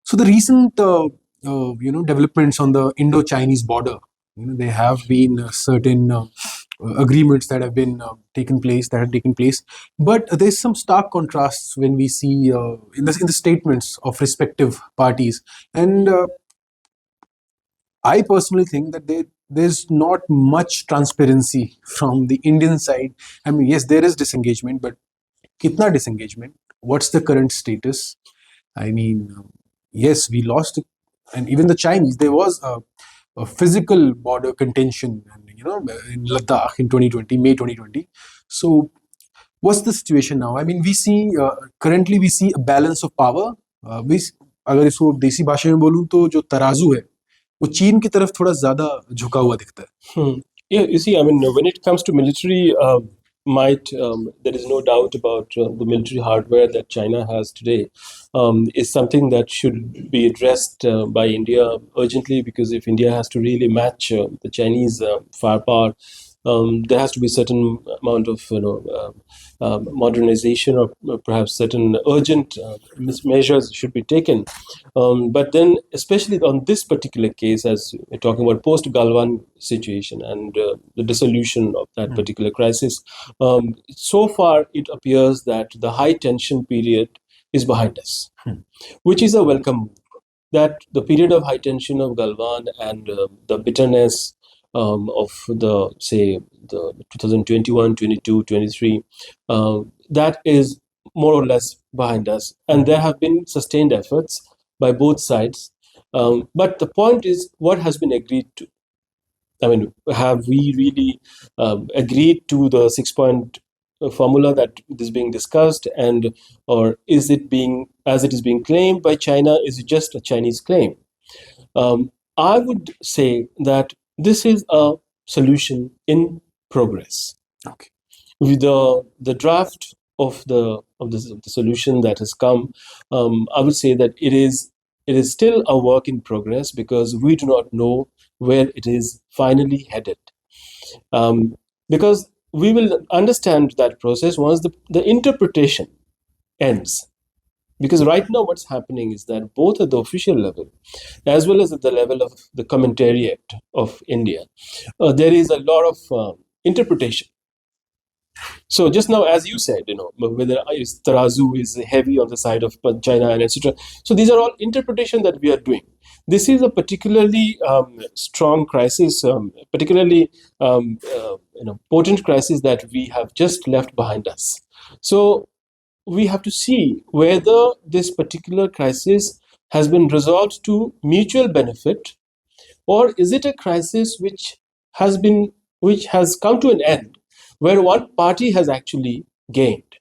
So the recent developments on the Indo-Chinese border, there have been certain agreements that have been taken place, but there's some stark contrasts when we see in the statements of respective parties. And I personally think that there's not much transparency from the Indian side. I mean, yes, there is disengagement, but kitna disengagement? What's the current status? I mean, yes, we lost, and even the Chinese, there was a physical border contention, in Ladakh in 2020, May 2020. So, what's the situation now? I mean, we see currently we see a balance of power. अगर इसको देसी भाषा में बोलूं तो जो तराजू है वो चीन की तरफ थोड़ा ज्यादा झुका हुआ दिखता है. Yeah, you see, I mean, when it comes to military might, there is no doubt about the military hardware that China has today is something that should be addressed by India urgently, because if India has to really match the Chinese firepower, there has to be certain amount of modernization, or perhaps certain urgent measures should be taken. But then, especially on this particular case, as we're talking about post-Galwan situation and the dissolution of that particular crisis, so far it appears that the high tension period is behind us, which is a welcome move. That the period of high tension of Galwan and the bitterness of the 2021, 22, 23, that is more or less behind us. And there have been sustained efforts by both sides. But the point is, what has been agreed to? I mean, have we really agreed to the 6-point formula that is being discussed, or is it being, as it is being claimed by China, is it just a Chinese claim? I would say that this is a solution in progress. Okay. With the draft of the solution that has come, I would say that it is still a work in progress, because we do not know where it is finally headed. Because we will understand that process once the interpretation ends. Because right now what's happening is that both at the official level as well as at the level of the commentariat of India, there is a lot of interpretation. So just now, as you said, whether tarazu is heavy on the side of China and etc. So these are all interpretation that we are doing. This is a particularly strong crisis, particularly potent crisis that we have just left behind us. So we have to see whether this particular crisis has been resolved to mutual benefit, or is it a crisis which has come to an end where one party has actually gained.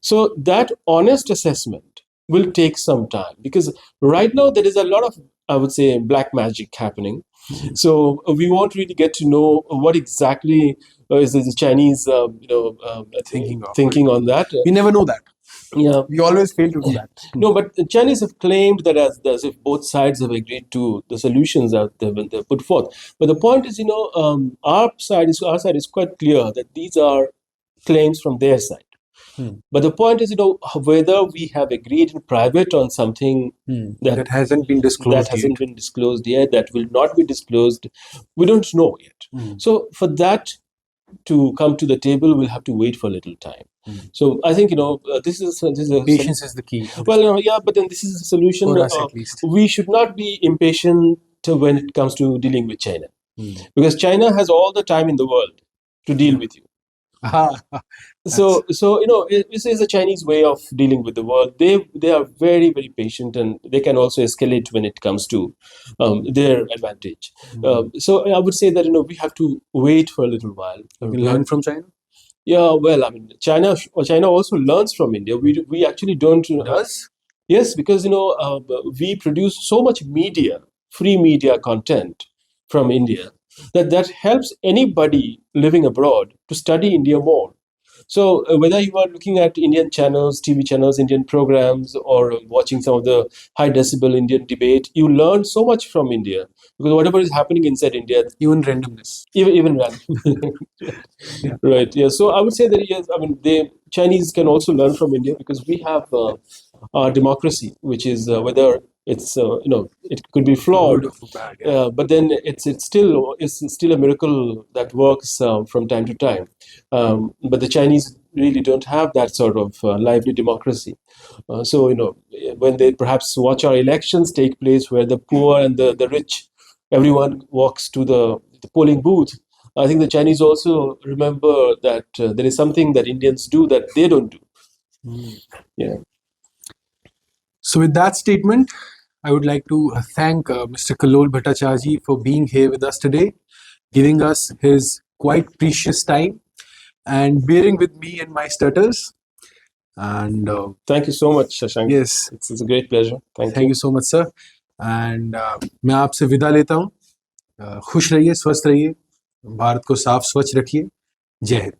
So that honest assessment will take some time, because right now there is a lot of, I would say, black magic happening. So we won't really get to know what exactly is the Chinese thinking on that. We never know that. Yeah, we always fail to do that. No, but the Chinese have claimed that as if both sides have agreed to the solutions that they've put forth. But the point is, our side is quite clear that these are claims from their side. But the point is, whether we have agreed in private on something that hasn't been disclosed yet, that will not be disclosed, we don't know yet. So for that to come to the table, we'll have to wait for a little time. So I think this is patience is the key. Well, but then this is a solution. For us, at least. We should not be impatient when it comes to dealing with China, because China has all the time in the world to deal with you. So this is a Chinese way of dealing with the world. They are very, very patient, and they can also escalate when it comes to their advantage. So I would say that we have to wait for a little while. Learn from China. Yeah, well, I mean, China also learns from India. We actually don't. Does? Yes, because we produce so much free media content from India that helps anybody living abroad to study India more. So whether you are looking at Indian channels, TV channels, Indian programs, or watching some of the high decibel Indian debate, you learn so much from India, because whatever is happening inside India, even randomness, even random. Yeah. Right. Yeah. So I would say that yes, I mean, the Chinese can also learn from India, because we have our democracy, which is whether it's it could be flawed, Good or bad, yeah. but then it's still a miracle that works from time to time. But the Chinese really don't have that sort of lively democracy. So when they perhaps watch our elections take place, where the poor and the rich, everyone walks to the polling booth. I think the Chinese also remember that there is something that Indians do that they don't do. Yeah. So, with that statement, I would like to thank Mr. Kallol Bhattacherjee for being here with us today, giving us his quite precious time and bearing with me and my stutters. And Thank you so much, Shashank. yes, It's a great pleasure. Thank thank you. You so much sir. And मैं आपसे विदा लेता हूँ. खुश रहिए, स्वस्थ रहिए, भारत को साफ स्वच्छ रखिए. जय हिंद.